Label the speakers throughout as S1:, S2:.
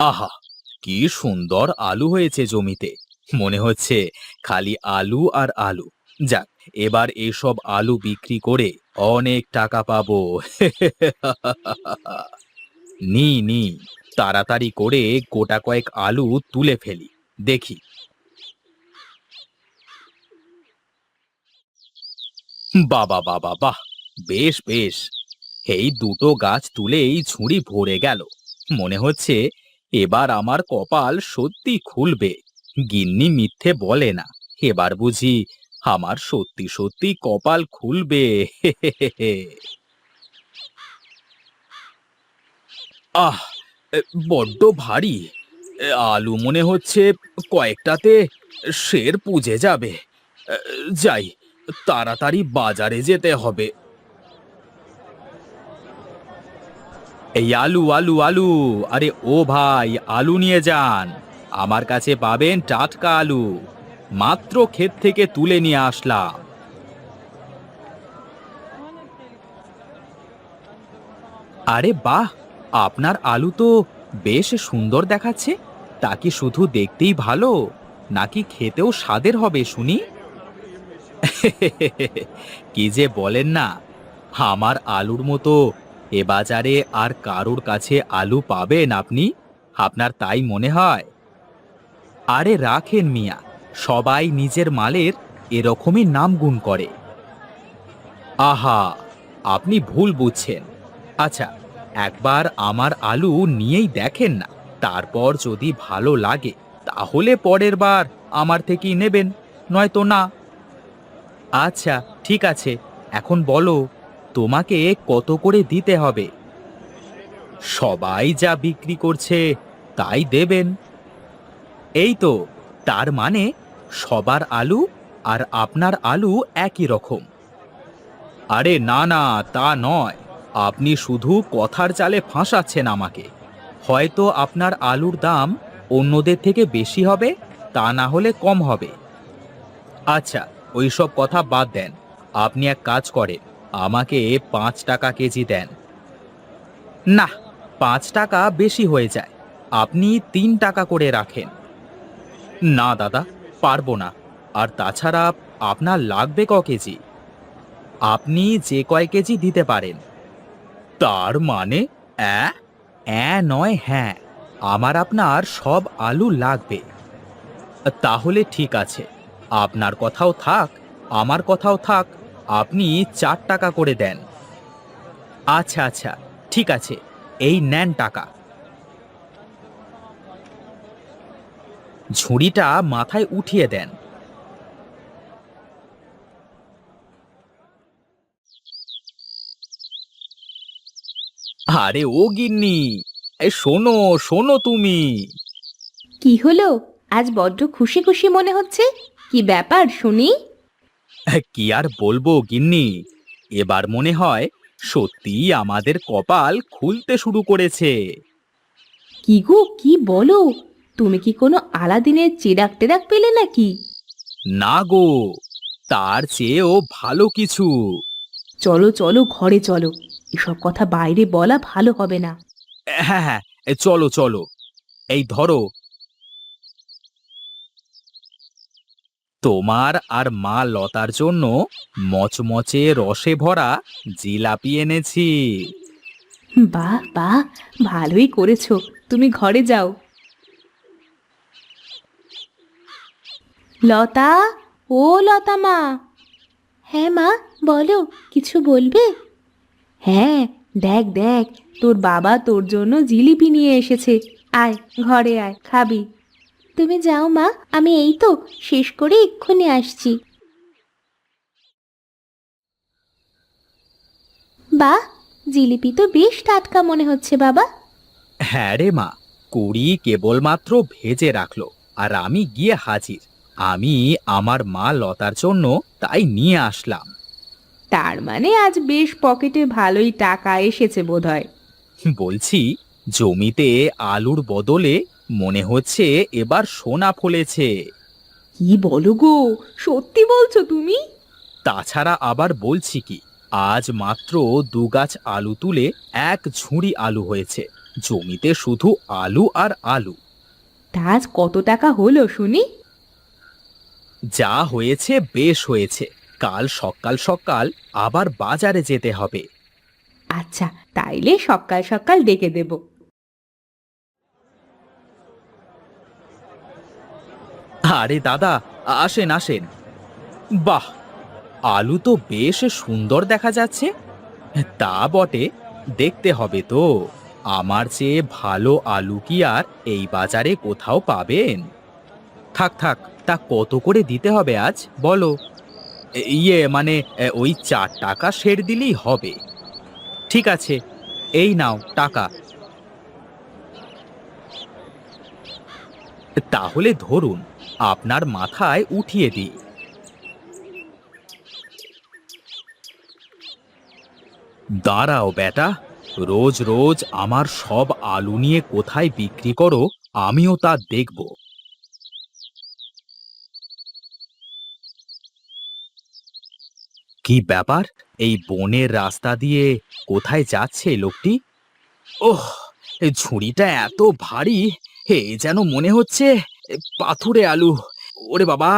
S1: আহা, কি সুন্দর আলু হয়েছে জমিতে। মনে হচ্ছে খালি আলু আর আলু। যাক, এবার এসব আলু বিক্রি করে অনেক টাকা পাবো। নি নি, তাড়াতাড়ি করে গোটা কয়েক আলু তুলে ফেলি। দেখি। বাবা বাবা বাহ, বেশ বেশ। এই দুটো গাছ তুলেই ঝুড়ি ভরে গেল। মনে হচ্ছে এবার আমার কপাল সত্যি খুলবে। গিন্নি মিথ্যে বলে না। এবার বুঝি আমার সত্যি সত্যি কপাল খুলবে। আহ, এ, বড্ড ভারী। আলু মনে হচ্ছে কয়েকটাতে শের পুজে যাবে। এ, যাই, তাড়াতাড়ি বাজারে যেতে হবে। এই আলু আলু আলু, আরে ও ভাই, আলু নিয়ে যান। আমার কাছে পাবেন টাটকা আলু। মাত্র ক্ষেত থেকে তুলে নিয়ে আসলাম। আরে বাহ, আপনার আলু তো বেশ সুন্দর দেখাচ্ছে। তা কি শুধু দেখতেই ভালো, নাকি খেতেও স্বাদের হবে শুনি? কি যে বলেন না, আমার আলুর মতো এ বাজারে আর কারোর কাছে আলু পাবেন আপনি? আপনার তাই মনে হয়? আরে রাখেন মিয়া, সবাই নিজের মালের এরকমই নাম গুণ করে। আহা, আপনি ভুল বুঝছেন। আচ্ছা, একবার আমার আলু নিয়েই দেখেন না। তারপর যদি ভালো লাগে তাহলে পরের বার আমার থেকেই নেবেন, নয়তো না। আচ্ছা, ঠিক আছে। এখন বলো, তোমাকে কত করে দিতে হবে? সবাই যা বিক্রি করছে তাই দেবেন। এই তো, তার মানে সবার আলু আর আপনার আলু একই রকম। আরে না না, তা নয়। আপনি শুধু কথার চালে ফাঁসাচ্ছেন আমাকে। হয়তো আপনার আলুর দাম অন্যদের থেকে বেশি হবে, তা না হলে কম হবে। আচ্ছা, ওইসব কথা বাদ দেন। আপনি এক কাজ করেন, আমাকে 5 টাকা কেজি দেন। না, 5 টাকা বেশি হয়ে যায়। আপনি 3 টাকা করে রাখেন। না দাদা, পারবো না। আর তাছাড়া আপনার লাগবে ক কেজি? আপনি যে কয় কেজি দিতে পারেন। তার মানে অ্যা নয়, হ্যাঁ। আমার আপনার সব আলু লাগবে। তাহলে ঠিক আছে, আপনার কথাও থাক, আমার কথাও থাক। আপনি 4 টাকা করে দেন। আচ্ছা আচ্ছা, ঠিক আছে, এই নেন টাকা। ঝুড়িটা মাথায় উঠিয়ে দেন। আরে ও গিন্নি, এই শোনো শোনো তুমি।
S2: কি হলো? আজ বড্ড খুশি খুশি মনে হচ্ছে। কি ব্যাপার শুনি?
S1: কি আর বলবো গিন্নি, এবার মনে হয় সত্যিই আমাদের কপাল খুলতে শুরু করেছে।
S2: কি গো, কি বলো? তুমি কি কোনো আলাদিনের চিরাগ টেরাক পেলে নাকি?
S1: না গো, তার চেয়েও ভালো কিছু।
S2: চলো চলো, ঘরে চলো। এসব কথা বাইরে বলা ভালো হবে না।
S1: হ্যাঁ হ্যাঁ, চলো চলো। এই ধরো, তোমার আর মা লতার জন্য মচমচে রসে ভরা জিলাপি এনেছি।
S2: বাহ বাহ, ভালোই করেছো। তুমি ঘরে যাও। লতা, ও লতা মা। হ্যাঁ মা, বলো, কিছু বলবে? হ্যাঁ, দেখ দেখ, তোর বাবা তোর জন্য জিলিপি নিয়ে এসেছে। আয়, ঘরে আয়, খাবি। তুমি যাও মা, আমি এই তো শেষ করে এক্ষুনি আসছি। বাহ, জিলিপি তো বেশ টাটকা মনে হচ্ছে বাবা।
S1: হ্যাঁ রে মা, কুড়ি কেবলমাত্র ভেজে রাখলো আর আমি গিয়ে হাজির। আমি আমার মা লতার জন্য তাই নিয়ে আসলাম।
S2: তার মানে আজ বেশ পকেটে ভালোই টাকা এসেছে বোধহয়।
S1: বলছি, জমিতে আলুর বদলে মনে হচ্ছে এবার সোনা ফলেছে।
S2: কি বলো গো, সত্যি বলছো তুমি?
S1: তাছাড়া আবার বলছি কি, আজ মাত্র 2 গাছ আলু তুলে 1 ঝুড়ি আলু হয়েছে। জমিতে শুধু আলু আর আলু।
S2: তা আজ কত টাকা হলো শুনি?
S1: যা হয়েছে বেশ হয়েছে। কাল সকাল সকাল আবার বাজারে যেতে হবে।
S2: আচ্ছা, তাইলে সকাল সকাল ডেকে দেব।
S1: আরে দাদা, আসেন আসেন। বাহ, আলু তো বেশ সুন্দর দেখা যাচ্ছে। তা বটে, দেখতে হবে তো। আমার চেয়ে ভালো আলু কি আর এই বাজারে কোথাও পাবেন? থাক থাক, তা কত করে দিতে হবে আজ বলো? ইয়ে মানে ওই 4 টাকা সের দিলেই হবে। ঠিক আছে, এই নাও টাকা। তাহলে ধরুন, আপনার মাথায় উঠিয়ে দিই। দাঁড়াও বেটা, রোজ রোজ আমার সব আলু নিয়ে কোথায় বিক্রি করো, আমিও তা দেখব। কি ব্যাপার, এই বনের রাস্তা দিয়ে কোথায় যাচ্ছে এই লোকটি? ওহ, এই ঝুড়িটা এত ভারী, হে যেন মনে হচ্ছে পাথুরে আলু। ওরে বাবা!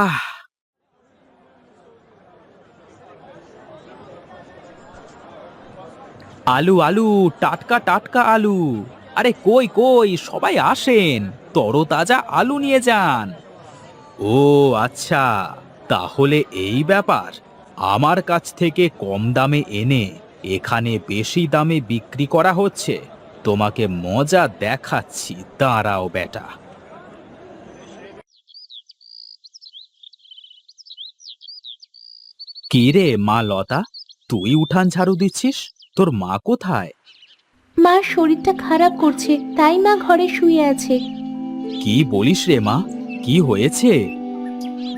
S1: আলু আলু, টাটকা টাটকা আলু। আরে কই কই, সবাই আসেন, তরতাজা আলু নিয়ে যান। ও আচ্ছা, তাহলে এই ব্যাপার। আমার কাছ থেকে কম দামে এনে এখানে বেশি দামে বিক্রি করা হচ্ছে। তোমাকে মজা দেখাচ্ছি, দাঁড়াও বেটা। কি রে মা লতা, তুই উঠান ঝাড়ু দিচ্ছিস? তোর মা কোথায়?
S2: মার শরীরটা খারাপ করছে, তাই মা ঘরে শুয়ে আছে।
S1: কি বলিস রে মা, কি হয়েছে?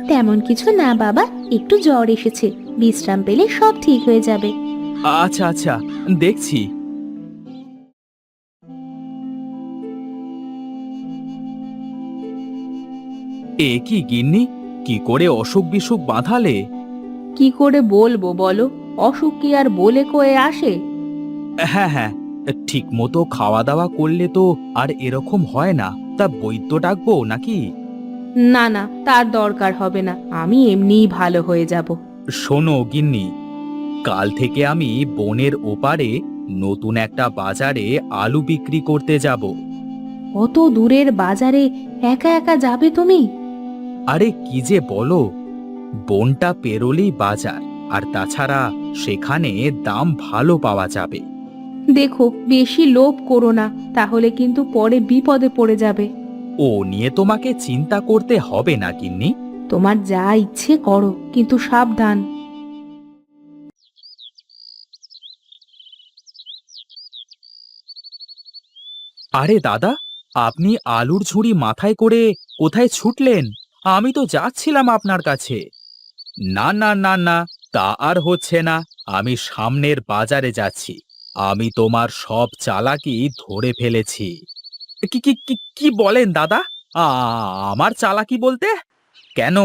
S2: তেমন কিছু না বাবা, একটু জ্বর এসেছে, বিশ্রাম পেলে সব ঠিক হয়ে যাবে।
S1: আচ্ছা আচ্ছা, দেখছি। এ কি গিন্নি, কি করে অসুখ বিসুখ বাঁধালে?
S2: কি করে বলবো বলো, অসুখ কি আর বলে কয়ে আসে?
S1: হ্যাঁ হ্যাঁ, ঠিক মতো খাওয়া দাওয়া করলে তো আর এরকম হয় না। তা বৈদ্য ডাকবো নাকি?
S2: না না, তার দরকার হবে না, আমি এমনিই ভালো হয়ে যাব।
S1: শোনো গিন্নি, কাল থেকে আমি বনের ওপারে নতুন একটা বাজারে আলু বিক্রি করতে যাব।
S2: অত দূরের বাজারে একা একা যাবে তুমি?
S1: আরে কি যে বলো, বনটা পেরোলেই বাজার, আর তাছাড়া সেখানে দাম ভালো পাওয়া যাবে।
S2: দেখো, বেশি লোভ করো না, তাহলে কিন্তু পরে বিপদে পড়ে যাবে।
S1: ও নিয়ে তোমাকে চিন্তা করতে হবে না গিন্নি।
S2: তোমার যা ইচ্ছে করো, কিন্তু সাবধান।
S1: আরে দাদা, আপনি আলুর ঝুড়ি মাথায় করে কোথায় ছুটলেন? আমি তো যাচ্ছিলাম আপনার কাছে। না না না না, তা আর হচ্ছে না। আমি সামনের বাজারে যাচ্ছি। আমি তোমার সব চালাকি ধরে ফেলেছি। কি কি কি কি বলেন দাদা? আমার চালাকি বলতে? কেন?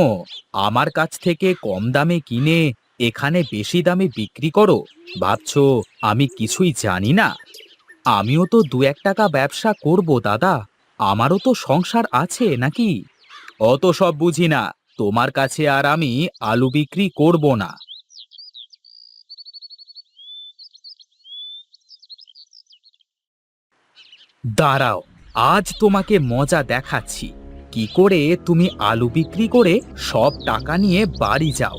S1: আমার কাছ থেকে কম দামে কিনে এখানে বেশি দামে বিক্রি করো, ভাবছো আমি কিছুই জানি না? আমিও তো 2-1 টাকা ব্যবসা করব দাদা। আমারও তো সংসার আছে নাকি? অত সব বুঝি না। তোমার কাছে আর আমি আলু বিক্রি করব না। দাঁড়াও, আজ তোমাকে মজা দেখাচ্ছি। কি করে তুমি আলু বিক্রি করে সব টাকা নিয়ে বাড়ি যাও।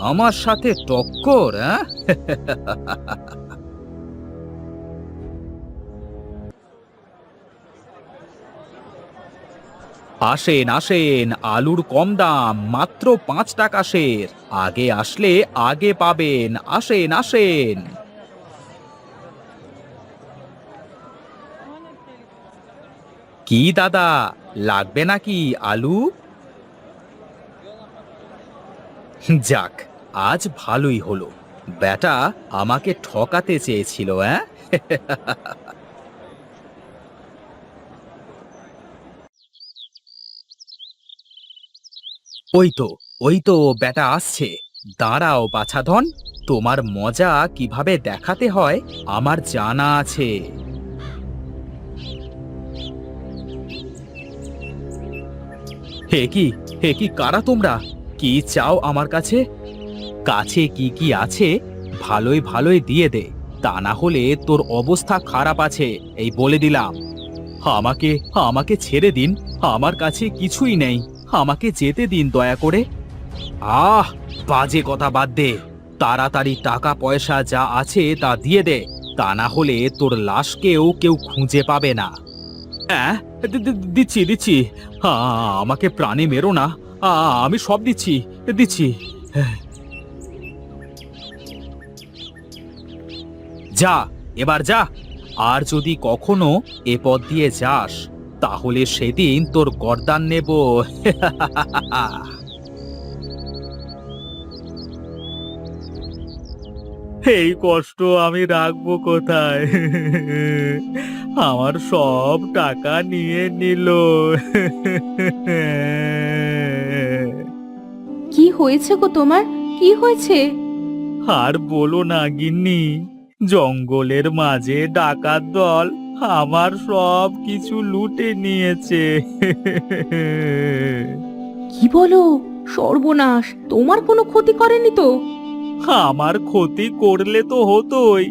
S1: আমার সাথে টক্কর, হ্যাঁ? আসেন আসেন, আলুর কম দাম, মাত্র 5 টাকা সের। আগে আসলে আগে পাবেন, আসেন আসেন। কি দাদা, লাগবে নাকি আলু? যাক, আজ ভালোই হলো। বেটা আমাকে ঠকাতে চেয়েছিল, হ্যাঁ? ওই তো, ওই তো বেটা আসছে। দাঁড়াও বাছাধন, তোমার মজা কিভাবে দেখাতে হয় আমার জানা আছে। হে কি কারা তোমরা? কি চাও আমার কাছে? কাছে কি কি আছে ভালোই ভালোই দিয়ে দে, তা না হলে তোর অবস্থা খারাপ আছে, এই বলে দিলাম। আমাকে আমাকে ছেড়ে দিন, আমার কাছে কিছুই নেই, আমাকে যেতে দিন দয়া করে। আহ, বাজে কথা বাদ দে, তাড়াতাড়ি টাকা পয়সা যা আছে তা দিয়ে দে, তা না হলে তোর লাশকেও কেউ খুঁজে পাবে না। হ্যাঁ, দিচ্ছি দিচ্ছি, আমাকে প্রাণে মেরো না, আমি সব দিচ্ছি দিচ্ছি। যা, এবার যা, আর যদি কখনো এ পথ দিয়ে যাস তাহলে সেদিন তোর গর্দান নেব। এই কষ্ট আমি রাখবো কোথায়? আমার সব টাকা নিয়ে নিল।
S2: কি হয়েছে গো তোমার? কি হয়েছে?
S1: আর বলো না গিন্নি, জঙ্গলের মাঝে ডাকাত দল আমার সব কিছু লুটে নিয়েছে।
S2: কি বলো? সর্বনাশ! তোমার কোনো ক্ষতি করেনি তো?
S1: আমার ক্ষতি করলে তো হতোই,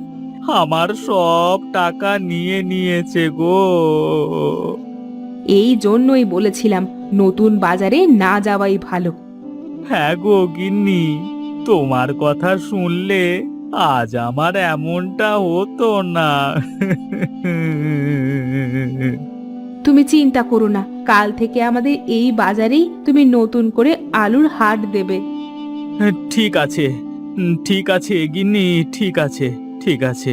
S1: আমার সব টাকা নিয়ে নিয়েছে গো।
S2: এই জন্যই বলেছিলাম নতুন বাজারে না যাওয়াই ভালো।
S1: হ্যাঁ গো গিন্নি, তোমার কথা শুনলে আজ আমার এমনটা হতো না।
S2: তুমি চিন্তা করো না, কাল থেকে আমাদের এই বাজারেই তুমি নতুন করে আলুর হাট দেবে।
S1: ঠিক আছে, ঠিক আছে গিন্নি, ঠিক আছে, ঠিক আছে।